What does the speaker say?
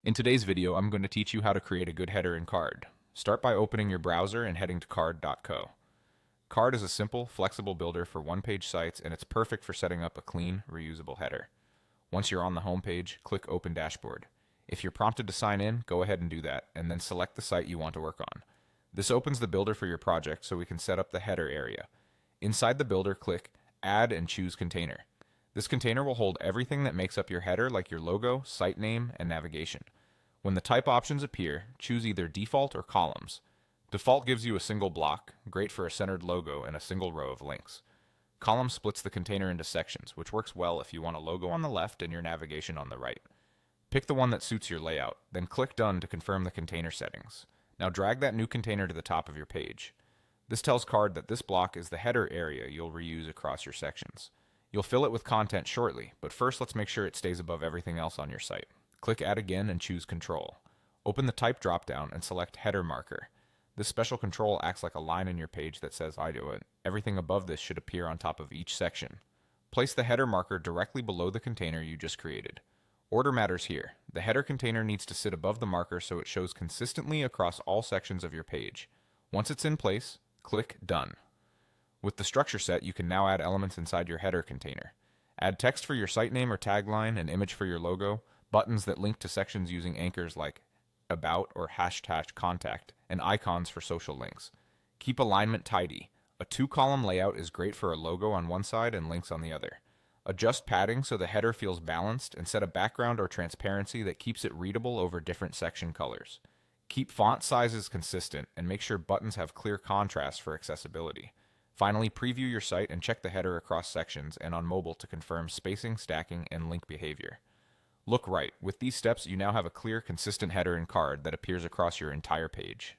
In today's video, I'm going to teach you how to create a good header in Card. Start by opening your browser and heading to card.co. Card is a simple, flexible builder for one-page sites, and it's perfect for setting up a clean, reusable header. Once you're on the home page, click Open Dashboard. If you're prompted to sign in, go ahead and do that, and then select the site you want to work on. This opens the builder for your project so we can set up the header area. Inside the builder, click Add and choose Container. This container will hold everything that makes up your header, like your logo, site name, and navigation. When the type options appear, choose either default or columns. Default gives you a single block, great for a centered logo and a single row of links. Column splits the container into sections, which works well if you want a logo on the left and your navigation on the right. Pick the one that suits your layout, then click Done to confirm the container settings. Now drag that new container to the top of your page. This tells Card that this block is the header area you'll reuse across your sections. You'll fill it with content shortly, but first let's make sure it stays above everything else on your site. Click Add again and choose Control. Open the Type dropdown and select Header Marker. This special control acts like a line in your page that says I do it. Everything above this should appear on top of each section. Place the header marker directly below the container you just created. Order matters here. The header container needs to sit above the marker so it shows consistently across all sections of your page. Once it's in place, click Done. With the structure set, you can now add elements inside your header container. Add text for your site name or tagline, an image for your logo, buttons that link to sections using anchors like about or hashtag contact, and icons for social links. Keep alignment tidy. A two-column layout is great for a logo on one side and links on the other. Adjust padding so the header feels balanced, and set a background or transparency that keeps it readable over different section colors. Keep font sizes consistent and make sure buttons have clear contrast for accessibility. Finally, preview your site and check the header across sections and on mobile to confirm spacing, stacking, and link behavior. Look right. With these steps, you now have a clear, consistent header in Card that appears across your entire page.